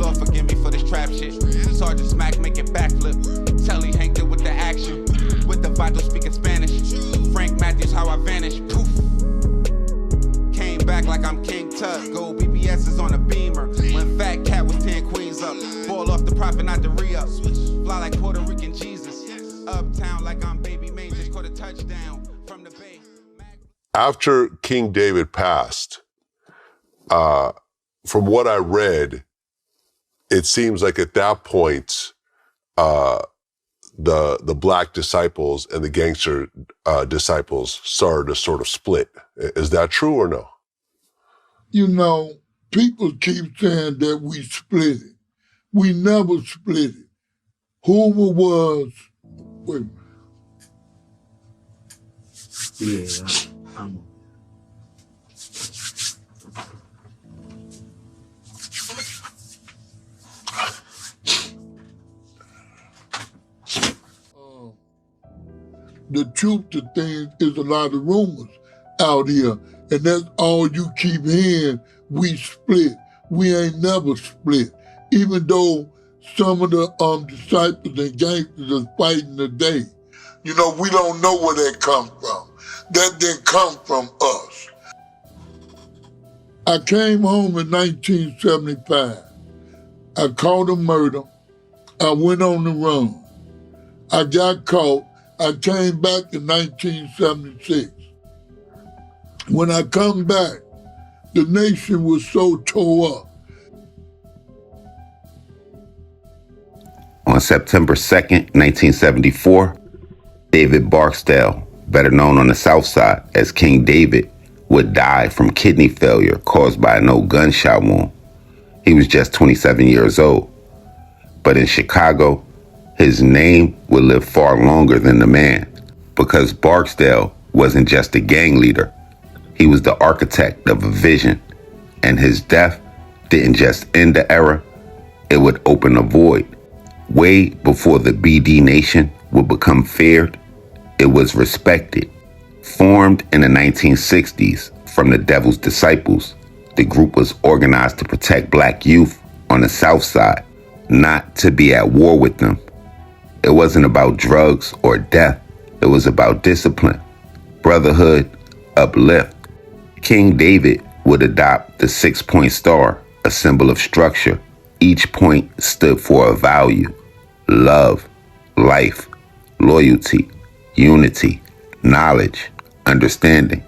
Lord forgive me for this trap shit. Sergeant Smack make it backflip. Telly Hank it with the action. With the vital speaking Spanish. Frank Matthews how I vanish. Poof. Came back like I'm King Tut. Gold BBS is on a beamer. When Fat Cat was 10 queens up. Ball off the profit, not the re-up. Fly like Puerto Rican Jesus. Uptown like I'm Baby May. Just caught a touchdown from the Bay. After King David passed, from what I read, it seems like at that point, the black disciples and the gangster disciples started to sort of split. Is that true or no? You know, people keep saying that we split it. We never split it. Hoover was, wait. Yeah, the truth of things is a lot of rumors out here, and that's all you keep hearing. We split. We ain't never split. Even though some of the disciples and gangsters are fighting today, you know, we don't know where that come from. That didn't come from us. I came home in 1975. I caught a murder. I went on the run. I got caught. I came back in 1976. When I come back, the nation was so tore up. On September 2nd, 1974, David Barksdale, better known on the South Side as King David, would die from kidney failure caused by an old gunshot wound. He was just 27 years old. But in Chicago, his name would live far longer than the man, because Barksdale wasn't just a gang leader. He was the architect of a vision, and his death didn't just end the era, it would open a void. Way before the BD Nation would become feared, it was respected. Formed in the 1960s from the Devil's Disciples, the group was organized to protect black youth on the South Side, not to be at war with them. It wasn't about drugs or death. It was about discipline, brotherhood, uplift. King David would adopt the 6-point star, a symbol of structure. Each point stood for a value: love, life, loyalty, unity, knowledge, understanding.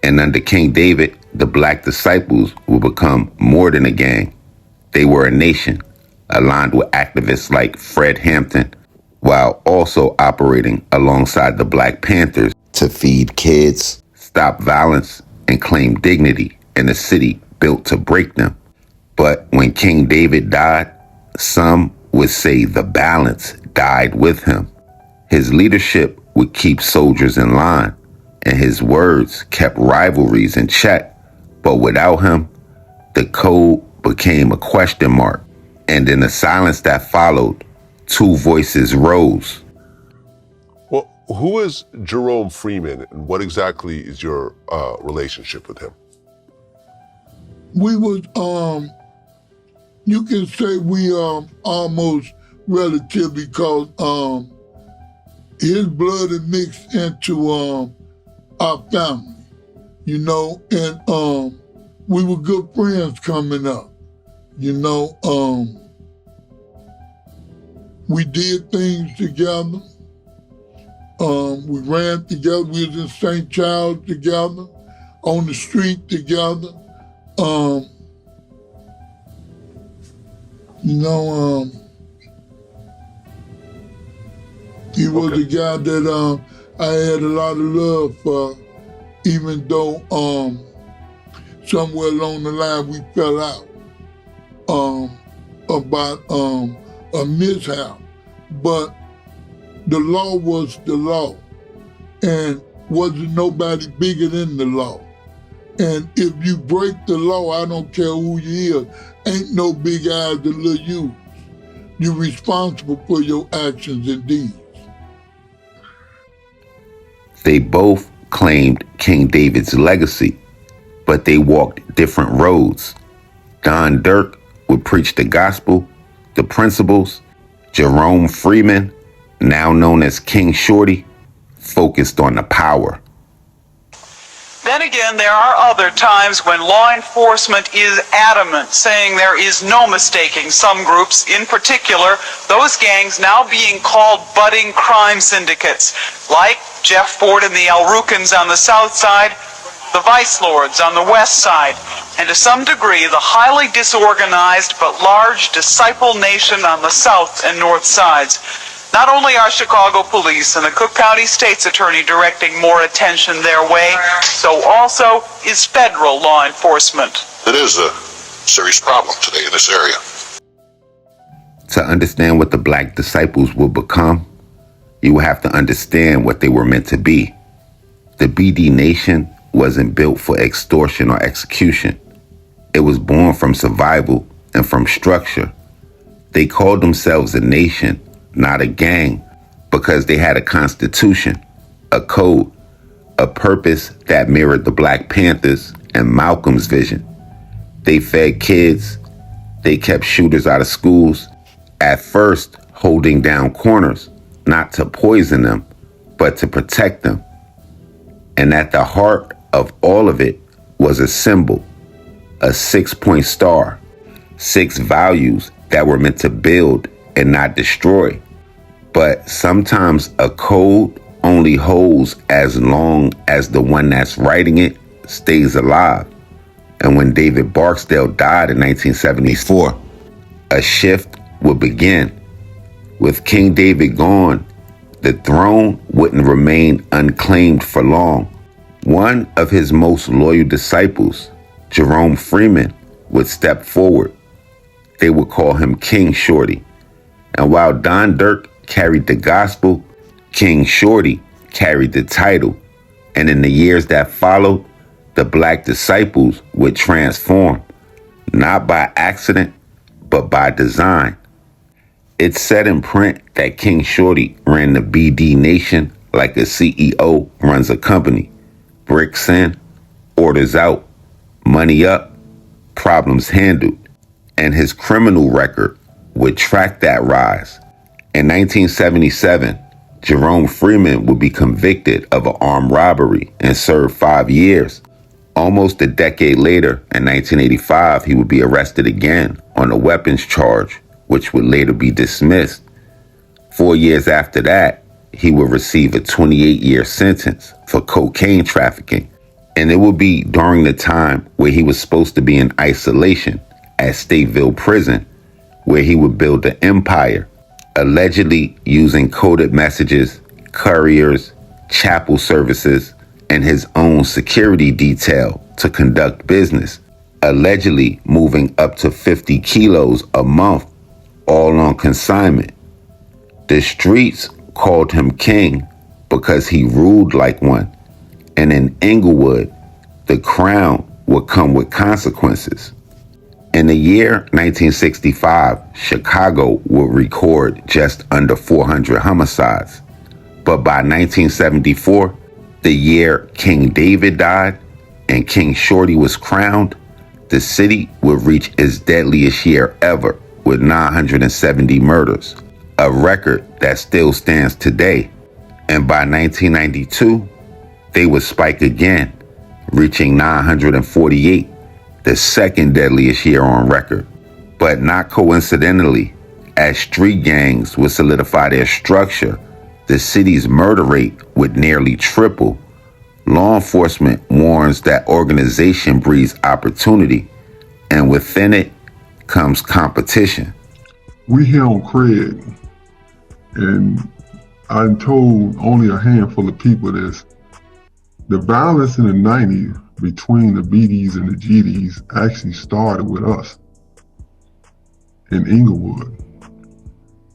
And under King David, the black disciples would become more than a gang. They were a nation, aligned with activists like Fred Hampton, while also operating alongside the Black Panthers to feed kids, stop violence, and claim dignity in a city built to break them. But when King David died, some would say the balance died with him. His leadership would keep soldiers in line, and his words kept rivalries in check. But without him, the code became a question mark. And in the silence that followed, two voices rose. Well, who is Jerome Freeman, and what exactly is your relationship with him? We was, you can say we almost relative, because his blood is mixed into our family, you know, and we were good friends coming up, you know. We did things together. We ran together. We was in St. Charles together, on the street together. He was a guy that I had a lot of love for, even though somewhere along the line we fell out about a mishap. But the law was the law, and wasn't nobody bigger than the law. And if you break the law, I don't care who you is, ain't no big eyes to little you. You're responsible for your actions and deeds. They both claimed King David's legacy, but they walked different roads. Don Dirk would preach the gospel, the principles. Jerome Freeman, now known as King Shorty, focused on the power. Then again, there are other times when law enforcement is adamant, saying there is no mistaking some groups, in particular, those gangs now being called budding crime syndicates, like Jeff Ford and the El Rukans on the south side, the Vice Lords on the west side, and to some degree the highly disorganized but large disciple nation on the south and north sides. Not only are Chicago police and the Cook County State's Attorney directing more attention their way, so also is federal law enforcement. It is a serious problem today in this area. To understand what the Black disciples will become, you will have to understand what they were meant to be. The BD Nation wasn't built for extortion or execution. It was born from survival and from structure. They called themselves a nation, not a gang, because they had a constitution, a code, a purpose that mirrored the Black Panthers and Malcolm's vision. They fed kids, they kept shooters out of schools, at first holding down corners, not to poison them, but to protect them. And at the heart of all of it was a symbol, a 6-point star, 6 values that were meant to build and not destroy. But sometimes a code only holds as long as the one that's writing it stays alive. And when David Barksdale died in 1974, a shift would begin. With King David gone, the throne wouldn't remain unclaimed for long. One of his most loyal disciples, Jerome Freeman, would step forward. They would call him King Shorty. And while Don Dirk carried the gospel, King Shorty carried the title. And in the years that followed, the Black disciples would transform, not by accident, but by design. It's set in print that King Shorty ran the BD Nation like a CEO runs a company. Bricks in, orders out, money up, problems handled. And his criminal record would track that rise. In 1977, Jerome Freeman would be convicted of an armed robbery and serve 5 years. Almost a decade later, in 1985, he would be arrested again on a weapons charge, which would later be dismissed. 4 years after that, he would receive a 28-year sentence for cocaine trafficking. And it would be during the time where he was supposed to be in isolation at Stateville Prison, where he would build an empire, allegedly using coded messages, couriers, chapel services, and his own security detail to conduct business, allegedly moving up to 50 kilos a month, all on consignment. The streets called him king because he ruled like one. And in Inglewood, the crown would come with consequences. In the year 1965, Chicago would record just under 400 homicides. But by 1974, the year King David died and King Shorty was crowned, the city would reach its deadliest year ever with 970 murders, a record that still stands today. And by 1992, they would spike again, reaching 948, the second deadliest year on record. But not coincidentally, as street gangs would solidify their structure, the city's murder rate would nearly triple. Law enforcement warns that organization breeds opportunity, and within it comes competition. We here on Craig, and I told only a handful of people this. The violence in the 90s between the BDs and the GDs actually started with us in Inglewood.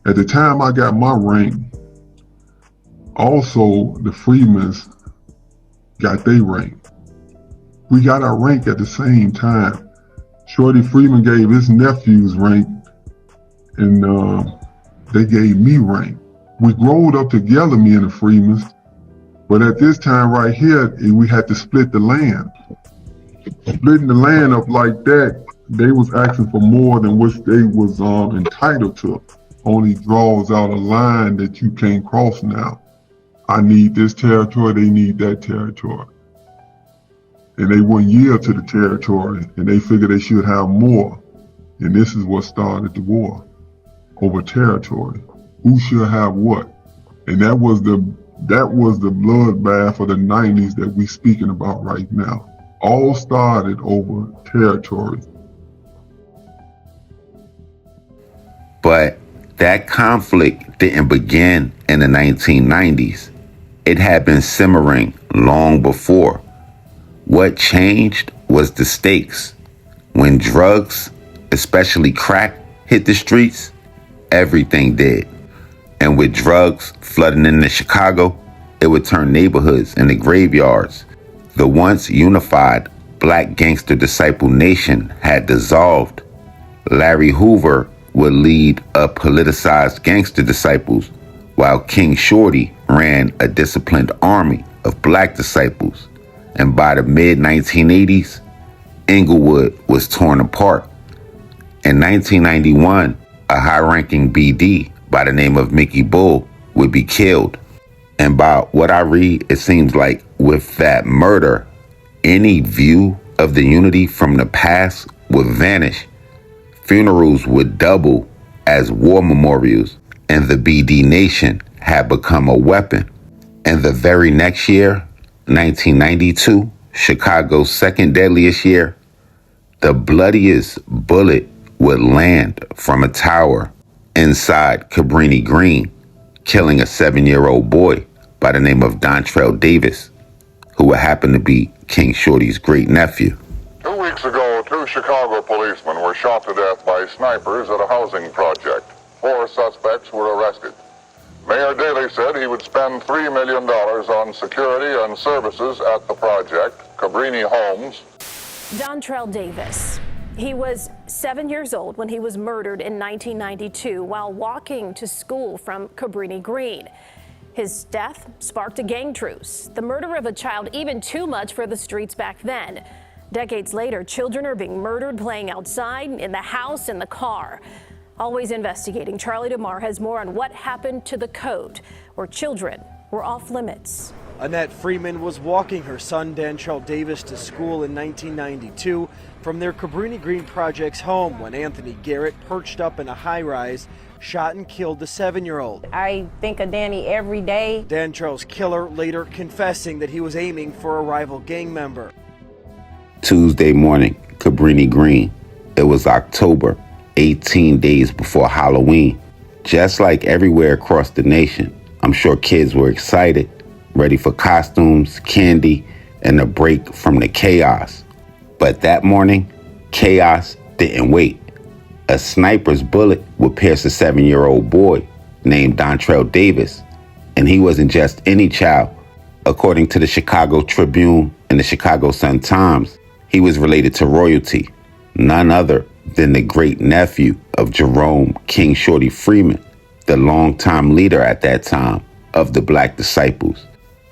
At the time I got my rank, also the Freemans got their rank. We got our rank at the same time. Shorty Freeman gave his nephew's rank, and they gave me rank. We growed up together, me and the Freemans, but at this time right here, we had to split the land. Splitting the land up like that they was asking for more than which they was entitled to. Only draws out a line that you can't cross now. I need this territory, they need that territory. And they wouldn't yield to the territory, and they figured they should have more. And this is what started the war over territory. Who should have what? And that was the bloodbath of the 90s that we speaking about right now. All started over territory. But that conflict didn't begin in the 1990s. It had been simmering long before. What changed was the stakes. When drugs, especially crack, hit the streets, everything did. And with drugs flooding into Chicago, it would turn neighborhoods into graveyards. The once unified Black Gangster Disciple Nation had dissolved. Larry Hoover would lead a politicized gangster disciples, while King Shorty ran a disciplined army of Black disciples. And by the mid-1980s, Inglewood was torn apart. In 1991, a high-ranking BD by the name of Mickey Bull would be killed. And by what I read, it seems like with that murder, any view of the unity from the past would vanish. Funerals would double as war memorials, and the BD Nation had become a weapon. And the very next year, 1992, Chicago's second deadliest year, the bloodiest bullet would land from a tower inside Cabrini Green, killing a 7-year-old boy by the name of Dantrell Davis, who would happen to be King Shorty's great-nephew. 2 weeks ago, 2 Chicago policemen were shot to death by snipers at a housing project. 4 suspects were arrested. Mayor Daley said he would spend $3 million on security and services at the project, Cabrini Homes. Dantrell Davis. He was 7 years old when he was murdered in 1992 while walking to school from Cabrini Green. His death sparked a gang truce, the murder of a child even too much for the streets back then. Decades later, children are being murdered playing outside, in the house, in the car. Always investigating, Charlie DeMar has more on what happened to the code, where children were off limits. Annette Freeman was walking her son Dantrell Davis to school in 1992 from their Cabrini Green Project's home when Anthony Garrett, perched up in a high-rise, shot and killed the 7-year-old. I think of Danny every day. Dantrell's killer later confessing that he was aiming for a rival gang member. Tuesday morning, Cabrini Green. It was October, 18 days before Halloween. Just like everywhere across the nation, I'm sure kids were excited, ready for costumes, candy, and a break from the chaos. But that morning, chaos didn't wait. A sniper's bullet would pierce a 7-year-old boy named Dantrell Davis. And he wasn't just any child. According to the Chicago Tribune and the Chicago Sun-Times, he was related to royalty, none other than the great-nephew of Jerome King Shorty Freeman, the longtime leader at that time of the Black Disciples.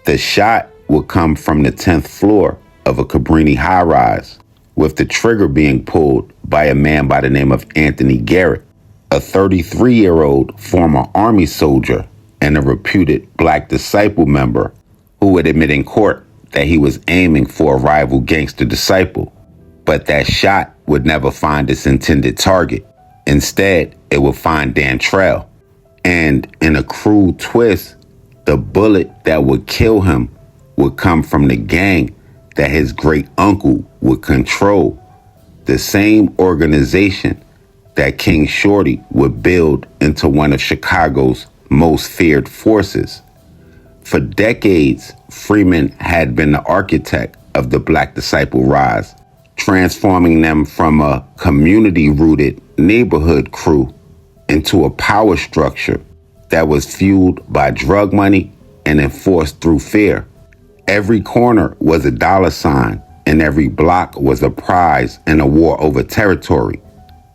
The shot would come from the 10th floor of a Cabrini high-rise, with the trigger being pulled by a man by the name of Anthony Garrett, a 33-year-old former Army soldier and a reputed Black Disciple member who would admit in court that he was aiming for a rival gangster disciple. But that shot would never find its intended target. Instead, it would find Dantrell. And in a cruel twist, the bullet that would kill him would come from the gang that his great uncle would control, the same organization that King Shorty would build into one of Chicago's most feared forces. For decades, Freeman had been the architect of the Black Disciple rise, transforming them from a community-rooted neighborhood crew into a power structure that was fueled by drug money and enforced through fear. Every corner was a dollar sign, and every block was a prize in a war over territory.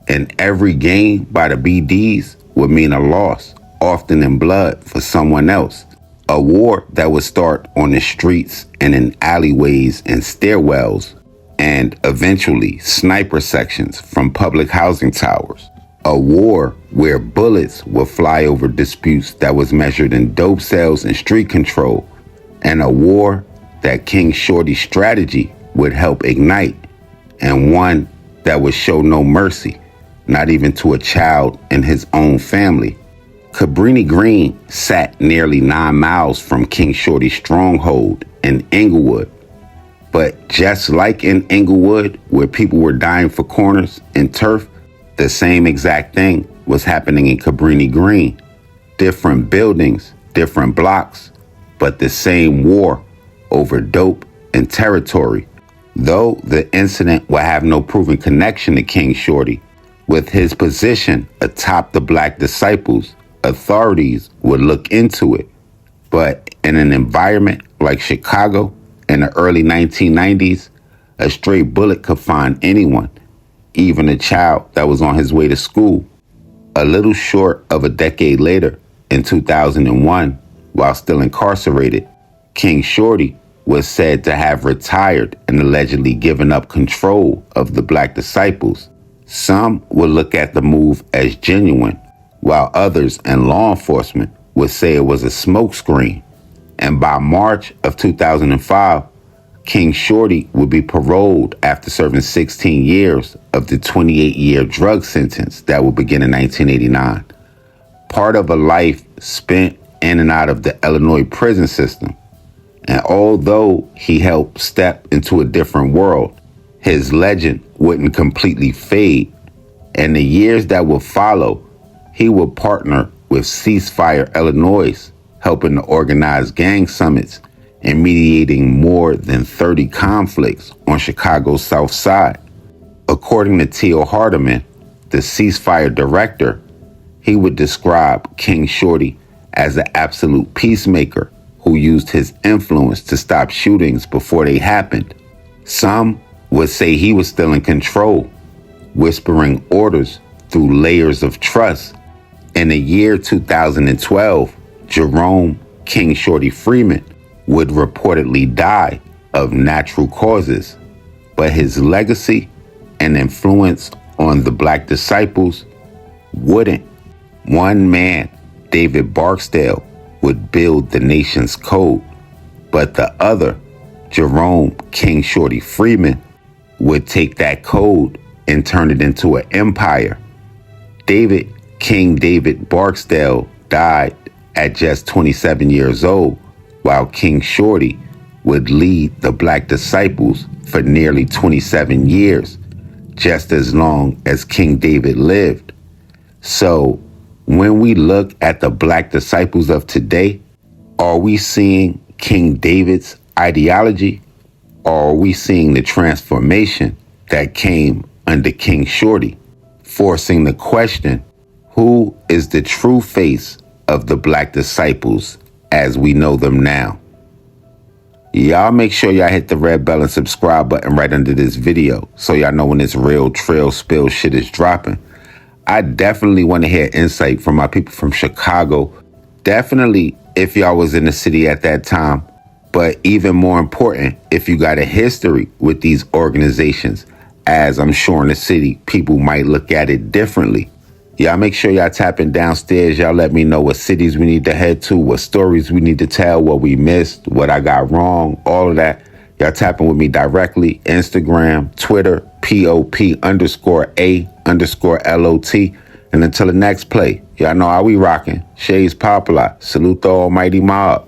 And every gain by the BDs would mean a loss, often in blood, for someone else. A war that would start on the streets and in alleyways and stairwells. and eventually sniper sections from public housing towers. A war where bullets would fly over disputes that was measured in dope sales and street control, and a war that King Shorty's strategy would help ignite, and one that would show no mercy, not even to a child in his own family. Cabrini Green sat nearly 9 miles from King Shorty's stronghold in Inglewood. But just like in Inglewood, where people were dying for corners and turf, the same exact thing was happening in Cabrini Green. Different buildings, different blocks, but the same war over dope and territory. Though the incident will have no proven connection to King Shorty, with his position atop the Black Disciples, authorities would look into it. But in an environment like Chicago in the early 1990s, a stray bullet could find anyone, even a child that was on his way to school. A little short of a decade later, in 2001, while still incarcerated, King Shorty was said to have retired and allegedly given up control of the Black Disciples. Some would look at the move as genuine, while others and law enforcement would say it was a smokescreen. And by March of 2005, King Shorty would be paroled after serving 16 years of the 28-year drug sentence that would begin in 1989. Part of a life spent in and out of the Illinois prison system. And although he helped step into a different world, his legend wouldn't completely fade. In the years that would follow, he would partner with Ceasefire Illinois, helping to organize gang summits and mediating more than 30 conflicts on Chicago's South Side. According to Teal Hardiman, the ceasefire director, he would describe King Shorty as an absolute peacemaker who used his influence to stop shootings before they happened. Some would say he was still in control, whispering orders through layers of trust. In the year 2012, Jerome King Shorty Freeman would reportedly die of natural causes, but his legacy and influence on the Black Disciples wouldn't. One man, David Barksdale, would build the nation's code, but the other, Jerome King Shorty Freeman, would take that code and turn it into an empire. King David Barksdale died at just 27 years old, while King Shorty would lead the Black Disciples for nearly 27 years, just as long as King David lived. So when we look at the Black Disciples of today, are we seeing King David's ideology, or are we seeing the transformation that came under King Shorty, forcing the question, who is the true face of the Black Disciples as we know them now? Y'all make sure y'all hit the red bell and subscribe button right under this video so y'all know when this real trail spill shit is dropping. I definitely want to hear insight from my people from Chicago. Definitely if y'all was in the city at that time, but even more important, if you got a history with these organizations, as I'm sure in the city, people might look at it differently. Y'all make sure y'all tapping downstairs. Y'all let me know what cities we need to head to, what stories we need to tell, what we missed, what I got wrong, all of that. Y'all tapping with me directly. Instagram, Twitter, POP_A_LOT. And until the next play, y'all know how we rocking. Shades Popalot. Salute the almighty MOBB.